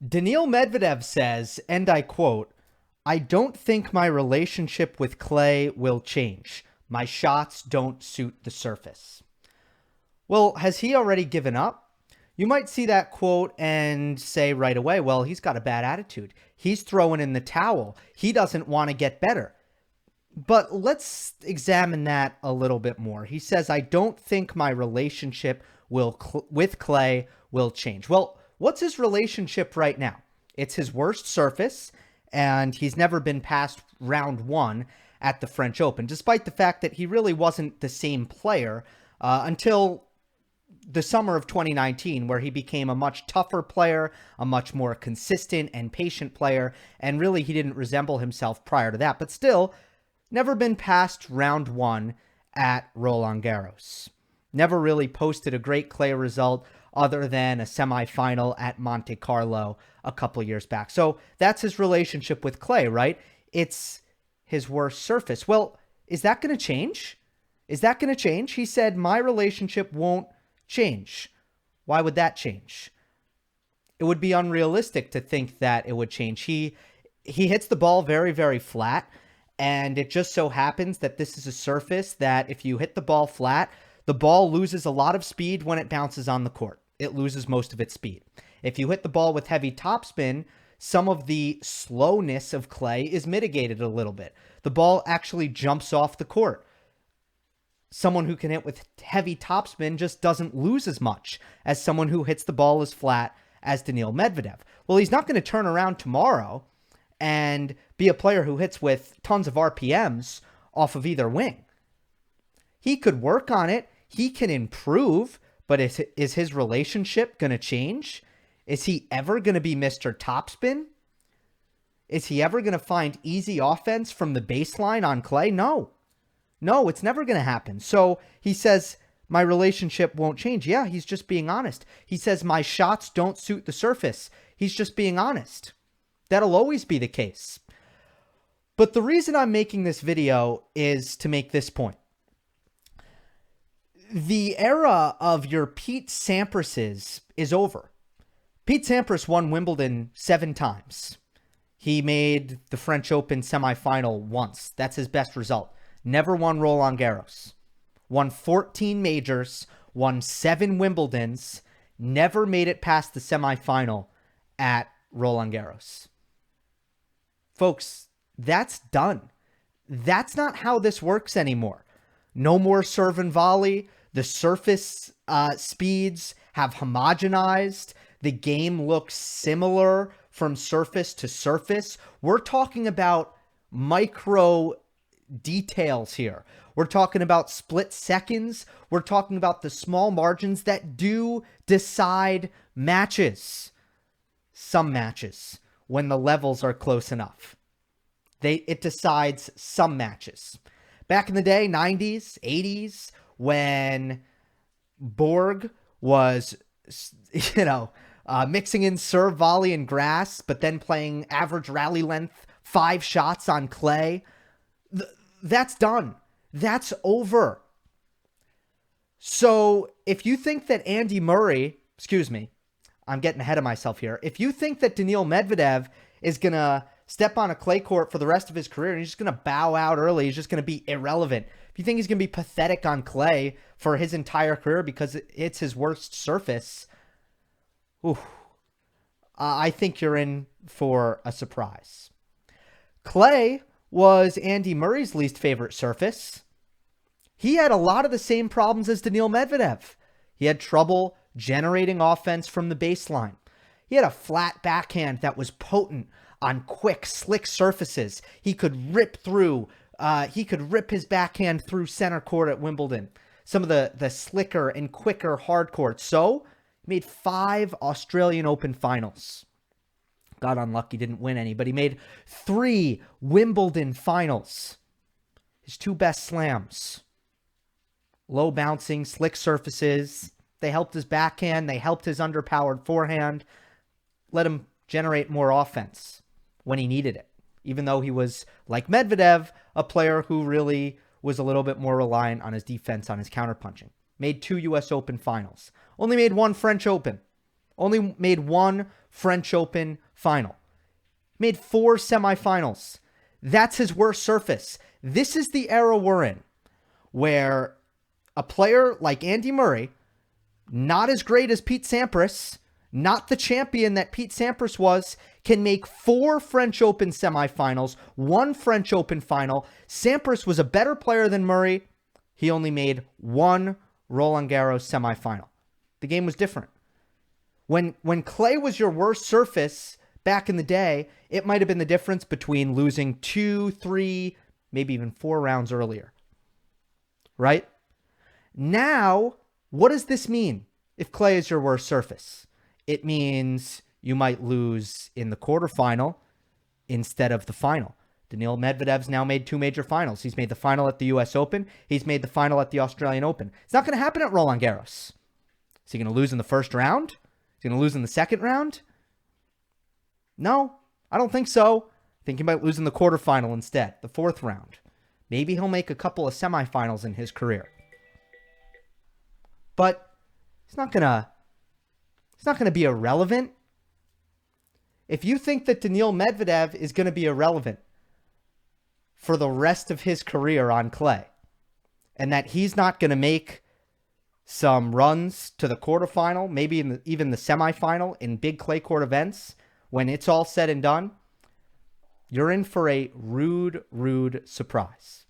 Daniil Medvedev says, and I quote, "I don't think my relationship with clay will change. My shots don't suit the surface." Well, has he already given up? You might see that quote and say right away, well, he's got a bad attitude. He's throwing in the towel. He doesn't want to get better. But let's examine that a little bit more. He says, "I don't think my relationship with clay will change." Well, what's his relationship right now? It's his worst surface, and he's never been past round one at the French Open, despite the fact that he really wasn't the same player until the summer of 2019, where he became a much tougher player, a much more consistent and patient player, and really he didn't resemble himself prior to that. But still, never been past round one at Roland Garros. Never really posted a great clay result other than a semifinal at Monte Carlo a couple years back. So that's his relationship with clay, right? It's his worst surface. Well, is that going to change? Is that going to change? He said, "My relationship won't change." Why would that change? It would be unrealistic to think that it would change. He hits the ball very, very flat. And it just so happens that this is a surface that if you hit the ball flat, the ball loses a lot of speed when it bounces on the court. It loses most of its speed. If you hit the ball with heavy topspin, some of the slowness of clay is mitigated a little bit. The ball actually jumps off the court. Someone who can hit with heavy topspin just doesn't lose as much as someone who hits the ball as flat as Daniil Medvedev. Well, he's not going to turn around tomorrow and be a player who hits with tons of RPMs off of either wing. He could work on it. He can improve, but is his relationship going to change? Is he ever going to be Mr. Topspin? Is he ever going to find easy offense from the baseline on clay? No. No, it's never going to happen. So he says, my relationship won't change. Yeah, he's just being honest. He says, my shots don't suit the surface. He's just being honest. That'll always be the case. But the reason I'm making this video is to make this point. The era of your Pete Samprases is over. Pete Sampras won Wimbledon 7 times. He made the French Open semifinal once. That's his best result. Never won Roland Garros. Won 14 majors, won 7 Wimbledons, never made it past the semifinal at Roland Garros. Folks, that's done. That's not how this works anymore. No more serve and volley. The surface speeds have homogenized. The game looks similar from surface to surface. We're talking about micro details here. We're talking about split seconds. We're talking about the small margins that do decide matches. Some matches, when the levels are close enough. It decides some matches. Back in the day, 90s, 80s, when Borg was, mixing in serve, volley, and grass, but then playing average rally length, 5 shots on clay, that's done. That's over. So if you think that Andy Murray, I'm getting ahead of myself here. If you think that Daniil Medvedev is going to step on a clay court for the rest of his career and he's just going to bow out early, he's just going to be irrelevant. If you think he's going to be pathetic on clay for his entire career because it's his worst surface, I think you're in for a surprise. Clay was Andy Murray's least favorite surface. He had a lot of the same problems as Daniil Medvedev. He had trouble generating offense from the baseline. He had a flat backhand that was potent on quick, slick surfaces. He could rip his backhand through center court at Wimbledon. Some of the slicker and quicker hard courts. So, he made 5 Australian Open finals. Got unlucky, didn't win any, but he made 3 Wimbledon finals. His 2 best slams. Low bouncing, slick surfaces. They helped his backhand. They helped his underpowered forehand. Let him generate more offense when he needed it. Even though he was, like Medvedev, a player who really was a little bit more reliant on his defense, on his counterpunching. Made 2 U.S. Open finals. Only made 1 French Open. Only made 1 French Open final. Made 4 semifinals. That's his worst surface. This is the era we're in, where a player like Andy Murray, not as great as Pete Sampras, not the champion that Pete Sampras was, can make 4 French Open semifinals, 1 French Open final. Sampras was a better player than Murray. He only made 1 Roland Garros semifinal. The game was different. When clay was your worst surface back in the day, it might have been the difference between losing 2, 3, maybe even 4 rounds earlier. Right? Now, what does this mean if clay is your worst surface? It means you might lose in the quarterfinal instead of the final. Daniil Medvedev's now made 2 major finals. He's made the final at the US Open. He's made the final at the Australian Open. It's not going to happen at Roland Garros. Is he going to lose in the first round? Is he going to lose in the second round? No, I don't think so. I think he might lose in the quarterfinal instead, the 4th round. Maybe he'll make a couple of semifinals in his career. But it's not going to be irrelevant. If you think that Daniil Medvedev is going to be irrelevant for the rest of his career on clay, and that he's not going to make some runs to the quarterfinal, maybe even the semifinal in big clay court events, when it's all said and done, you're in for a rude, rude surprise.